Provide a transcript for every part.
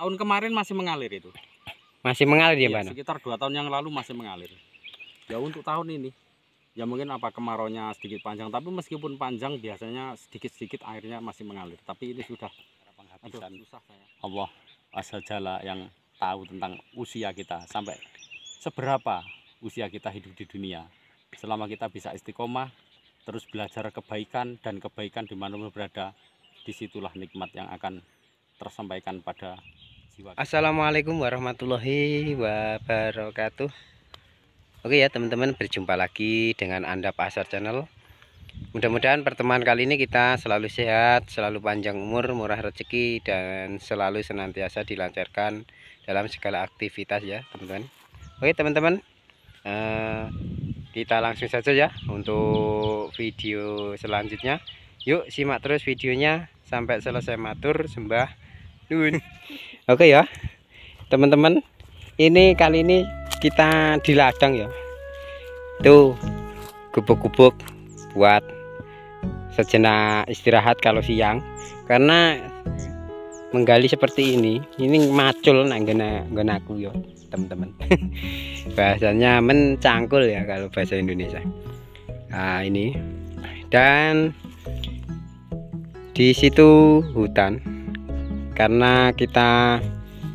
Tahun kemarin masih mengalir itu. Masih mengalir ya, Iya, Mbak? sekitar 2 tahun yang lalu masih mengalir. Ya untuk tahun ini, ya mungkin apa kemaraunya sedikit panjang, tapi meskipun panjang biasanya sedikit-sedikit airnya masih mengalir. Tapi ini sudah penghabisan. Susah saya. Allah asal jalla yang tahu tentang usia kita sampai seberapa usia kita hidup di dunia. Selama kita bisa istiqomah, terus belajar kebaikan dan kebaikan dimanapun berada, disitulah nikmat yang akan tersampaikan pada jiwa. Assalamualaikum warahmatullahi wabarakatuh. Oke ya teman-teman, berjumpa lagi dengan Anda Pak Asar Channel. Mudah-mudahan pertemuan kali ini kita selalu sehat, selalu panjang umur, murah rezeki, dan selalu senantiasa dilancarkan dalam segala aktivitas ya teman-teman. Oke teman-teman, kita langsung saja ya untuk video selanjutnya. Yuk simak terus videonya sampai selesai. Matur sembah nun. Oke ya teman-teman, ini kali ini kita di ladang ya. Tuh gubuk-gubuk buat sejenak istirahat kalau siang, karena menggali seperti ini macul nang nggon aku ya teman-teman. Bahasanya mencangkul ya kalau bahasa Indonesia. Nah ini, dan di situ hutan, karena kita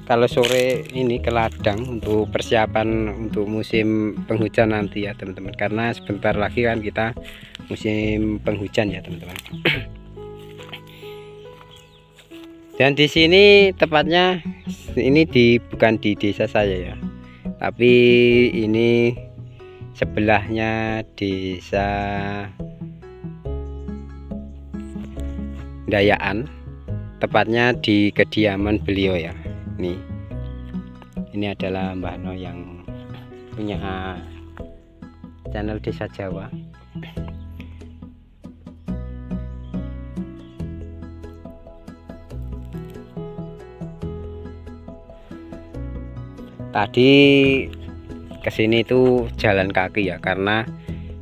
kalau sore ini ke ladang untuk persiapan untuk musim penghujan nanti ya teman-teman, karena sebentar lagi kan kita musim penghujan ya teman-teman. Dan di sini tepatnya ini bukan di desa saya ya, tapi ini sebelahnya desa Dayaan, tepatnya di kediaman beliau ya. Ini adalah Mbah No yang punya channel Desa Jawa. Tadi kesini itu jalan kaki ya, karena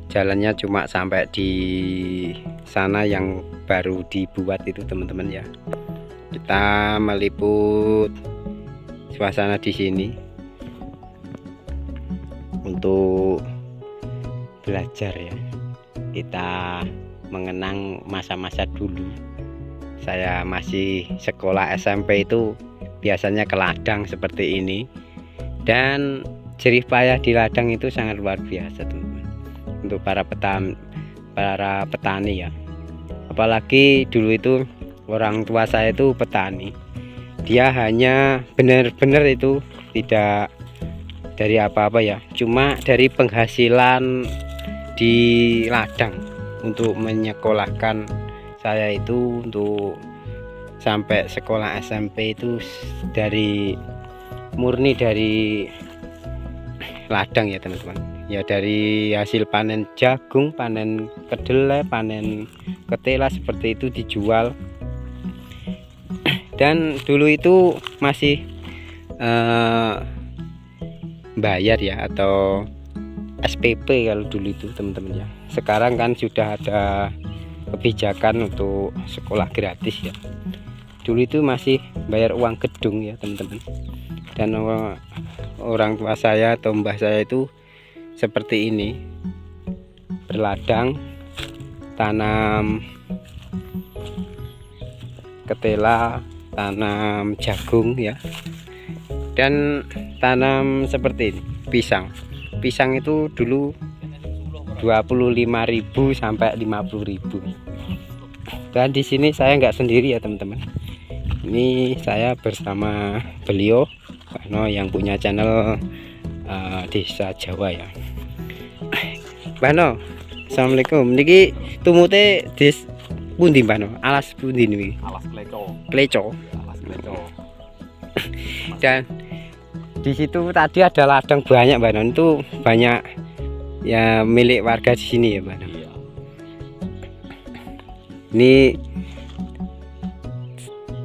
jalannya cuma sampai di sana yang baru dibuat itu teman-teman ya. Kita meliput suasana di sini untuk belajar ya. Kita mengenang masa-masa dulu. Saya masih sekolah SMP itu biasanya ke ladang seperti ini, dan jerih payah di ladang itu sangat luar biasa teman-teman untuk para petani ya. Apalagi dulu itu orang tua saya itu petani, dia hanya benar-benar itu tidak dari apa-apa ya, cuma dari penghasilan di ladang untuk menyekolahkan saya itu untuk sampai sekolah SMP itu murni dari ladang ya teman-teman ya, dari hasil panen jagung, panen kedelai, panen ketela seperti itu dijual. Dan dulu itu masih bayar ya, atau SPP kalau dulu itu teman-teman ya. Sekarang kan sudah ada kebijakan untuk sekolah gratis ya. Dulu itu masih bayar uang gedung ya teman-teman. Dan orang tua saya atau mbah saya itu seperti ini, berladang, tanam ketela, tanam jagung ya, dan tanam seperti ini pisang. Pisang itu dulu 25.000 sampai 50.000. Dan di sini saya nggak sendiri ya teman-teman. Ini saya bersama beliau Mbah No yang punya channel Desa Jawa ya. Mbah No, assalamualaikum. Niki tumute des pundi Mbah No? Alas pundi niki? Alas kleco. Kleco. Alas kleco. Dan di situ tadi ada ladang banyak Mbah No. Itu banyak ya milik warga di sini ya Mbah No. Iya. Ini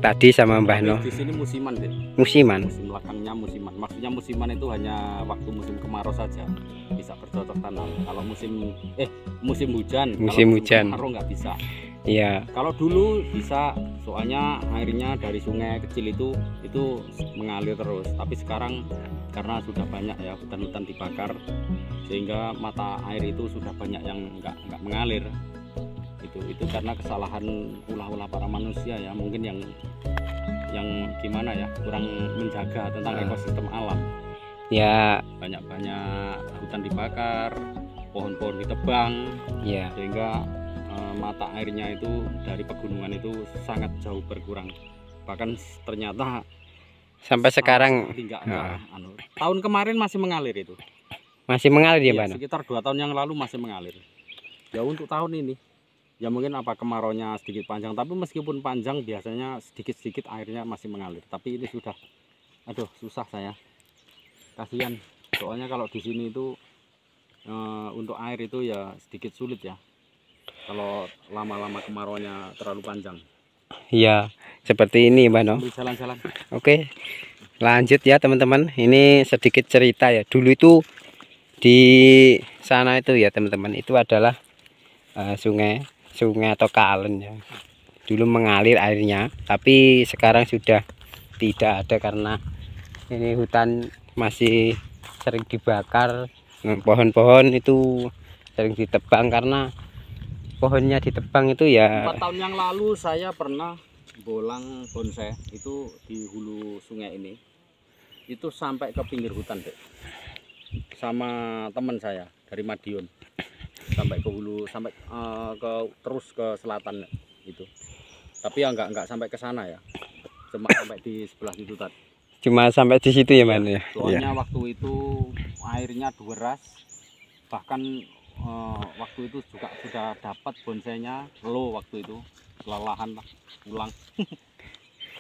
tadi sama Mbah No. Di sini musiman deh. Musiman. Musim ladangnya musiman. Maksudnya musiman itu hanya waktu musim kemarau saja bisa bercocok tanam. Kalau musim hujan, Musim hujan. kemarau nggak bisa. Iya. Kalau dulu bisa, soalnya airnya dari sungai kecil itu mengalir terus. Tapi sekarang karena sudah banyak ya hutan-hutan dibakar, sehingga mata air itu sudah banyak yang nggak mengalir. Itu karena kesalahan ulah-ulah para manusia ya, mungkin yang gimana ya, kurang menjaga tentang ekosistem alam. Ya. Banyak-banyak hutan dibakar, pohon-pohon ditebang, Iya. sehingga mata airnya itu dari pegunungan itu sangat jauh berkurang. Bahkan ternyata Sampai sekarang tahun kemarin masih mengalir itu. masih mengalir ya, Iya, Bano? sekitar 2 tahun yang lalu masih mengalir. Ya untuk tahun ini ya mungkin apa kemaraunya sedikit panjang, tapi meskipun panjang biasanya sedikit-sedikit airnya masih mengalir. Tapi ini sudah, aduh susah saya, kasihan. Soalnya kalau di sini itu untuk air itu ya sedikit sulit ya, kalau lama-lama kemarauannya terlalu panjang. Iya, seperti ini, Bano. Jalan-jalan. Oke, lanjut ya teman-teman. Ini sedikit cerita ya. Dulu itu di sana itu ya teman-teman, itu adalah sungai atau kalen ya. Dulu mengalir airnya, tapi sekarang sudah tidak ada karena ini hutan masih sering dibakar. Pohon-pohon itu sering ditebang, karena pohonnya ditebang itu ya. 4 tahun yang lalu saya pernah bolang bonsai itu di hulu sungai ini, itu sampai ke pinggir hutan deh, sama teman saya dari Madiun, sampai ke hulu, sampai terus ke selatan itu. Tapi ya nggak sampai ke sana ya, cuma sampai di sebelah situ tadi. Cuma sampai di situ ya, Man ya. Soalnya waktu itu airnya deras, bahkan waktu itu juga sudah dapat bonsainya low, waktu itu kelelahan lah, pulang.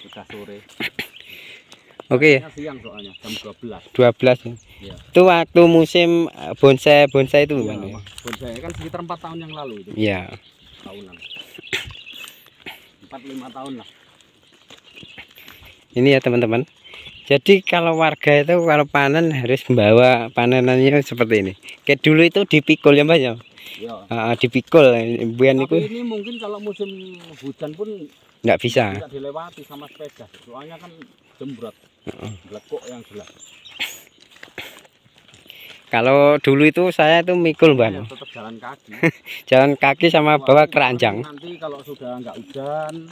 Sudah sore. Oke. Siang soalnya jam 12. 12 ya. Ya. Itu waktu musim bonsai itu Ya, Man ya. bonsai kan sekitar 4 tahun yang lalu itu. Iya. Tahunan. 4-5 tahun lah. Ini ya teman-teman. Jadi kalau warga itu kalau panen harus membawa panenannya seperti ini. Kayak dulu itu dipikul ya, Mbak ya. Ya. Dipikul buan itu. Tapi ini mungkin kalau musim hujan pun nggak bisa. Tidak dilewati sama sepeda. Soalnya kan jembrat. Lekuk yang jelas. Kalau dulu itu saya itu mikul, Mbak. Ya, tetap jalan kaki. Jalan kaki sama bawa keranjang. Nanti kalau sudah nggak hujan,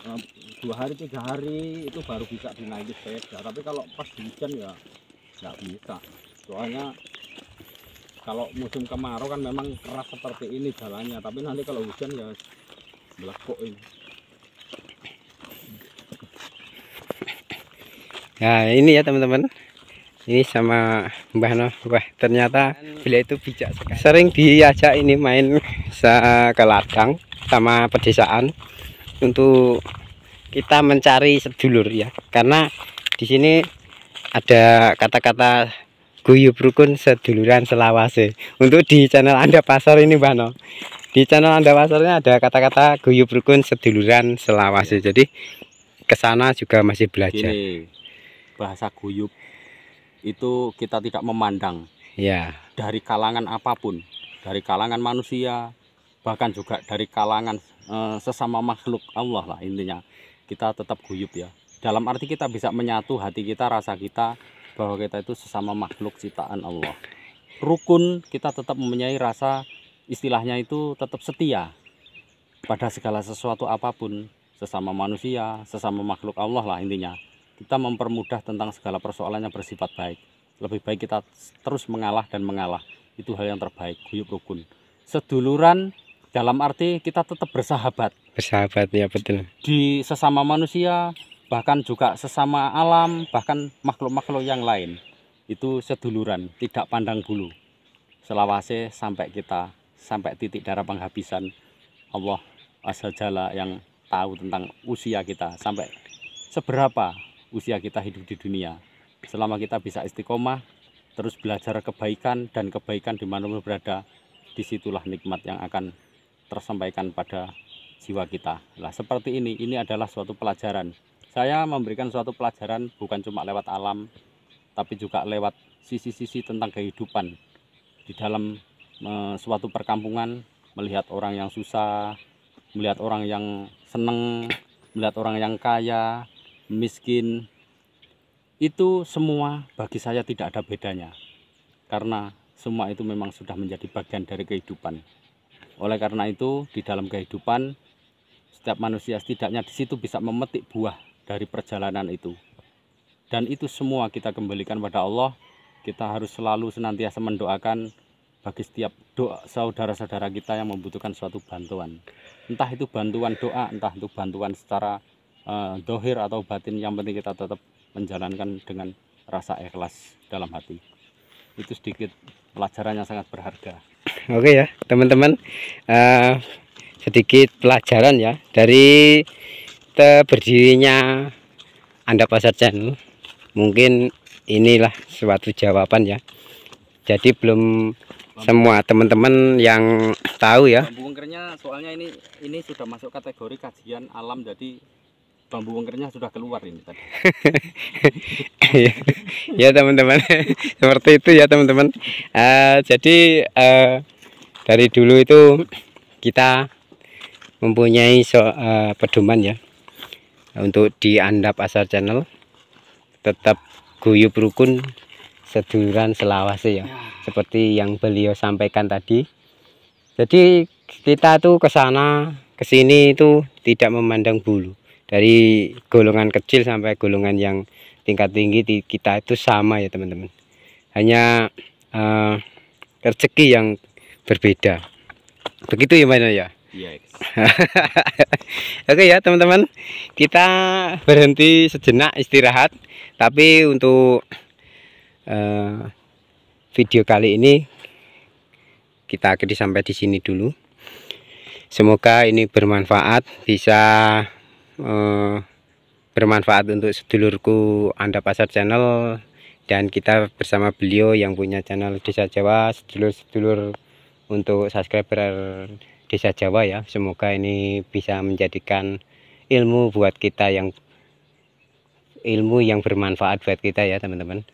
2 hari 3 hari itu baru bisa dinaiki sepeda. Tapi kalau pas hujan ya nggak bisa. Soalnya kalau musim kemarau kan memang keras seperti ini jalannya. Tapi nanti kalau hujan ya melekuk ini. Nah ini ya teman-teman. Ini sama Mbah Noh. Wah ternyata beliau itu bijak sekali. Sering diajak ini main ke ladang sama pedesaan untuk kita mencari sedulur ya, karena di sini ada kata-kata guyub rukun seduluran selawase. Untuk di channel Anda Pasar ini, Mbak No, di channel Anda Pasarnya ada kata-kata guyub rukun seduluran selawase. Jadi ke sana juga masih belajar. Gini, bahasa guyub itu kita tidak memandang ya, dari kalangan apapun, dari kalangan manusia, bahkan juga dari kalangan sesama makhluk Allah lah, intinya kita tetap guyub ya. Dalam arti kita bisa menyatu hati kita, rasa kita bahwa kita itu sesama makhluk ciptaan Allah. Rukun, kita tetap mempunyai rasa, istilahnya itu tetap setia pada segala sesuatu apapun, sesama manusia, sesama makhluk Allah lah intinya. Kita mempermudah tentang segala persoalan yang bersifat baik. Lebih baik kita terus mengalah dan mengalah. Itu hal yang terbaik, guyub rukun. Seduluran dalam arti kita tetap bersahabat. Bersahabat ya, betul. Di sesama manusia, bahkan juga sesama alam, bahkan makhluk-makhluk yang lain. Itu seduluran, tidak pandang bulu. Selawase sampai kita, sampai titik darah penghabisan. Allah Azza Jalla yang tahu tentang usia kita, sampai seberapa usia kita hidup di dunia. Selama kita bisa istiqomah, terus belajar kebaikan, dan kebaikan dimanapun berada, disitulah nikmat yang akan tersampaikan pada jiwa kita. Nah, seperti ini adalah suatu pelajaran. Saya memberikan suatu pelajaran bukan cuma lewat alam, tapi juga lewat sisi-sisi tentang kehidupan. Di dalam suatu perkampungan, melihat orang yang susah, melihat orang yang seneng, melihat orang yang kaya, miskin, itu semua bagi saya tidak ada bedanya, karena semua itu memang sudah menjadi bagian dari kehidupan. Oleh karena itu, di dalam kehidupan setiap manusia setidaknya di situ bisa memetik buah dari perjalanan itu. Dan itu semua kita kembalikan pada Allah. Kita harus selalu senantiasa mendoakan bagi setiap saudara-saudara kita yang membutuhkan suatu bantuan. Entah itu bantuan doa, entah itu bantuan secara dohir atau batin, yang penting kita tetap menjalankan dengan rasa ikhlas dalam hati. Itu sedikit pelajaran yang sangat berharga. Oke ya teman-teman, sedikit pelajaran ya dari berdirinya Andap Asar Channel. Mungkin inilah suatu jawaban ya. Jadi belum semua teman-teman yang tahu ya. Bambu wengkernya soalnya ini sudah masuk kategori kajian alam, jadi bambu wengkernya sudah keluar ini tadi. Ya teman-teman, seperti itu ya teman-teman. Jadi dari dulu itu kita mempunyai pedoman ya untuk di Andap Asar Channel, tetap guyub rukun seduluran selawase ya, seperti yang beliau sampaikan tadi. Jadi kita tuh ke sana ke sini itu tidak memandang bulu, dari golongan kecil sampai golongan yang tingkat tinggi, kita itu sama ya teman-teman, hanya rezeki yang berbeda, begitu ya Mas ya. Yes. Oke ya teman-teman, kita berhenti sejenak istirahat, tapi untuk video kali ini kita akhiri sampai di sini dulu. Semoga ini bermanfaat, bisa bermanfaat untuk sedulurku Andap Asar Channel, dan kita bersama beliau yang punya channel Desa Jawa, sedulur-sedulur untuk subscriber Desa Jawa ya. Semoga ini bisa menjadikan ilmu yang bermanfaat buat kita ya teman-teman.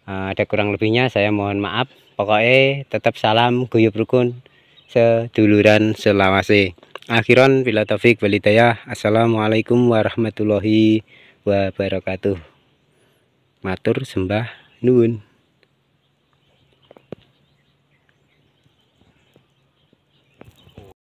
Ada kurang lebihnya saya mohon maaf. Pokoknya tetap salam guyub rukun seduluran selawase. Akhiran bila taufik walhidayah. Assalamualaikum warahmatullahi wabarakatuh. Matur sembah nuwun.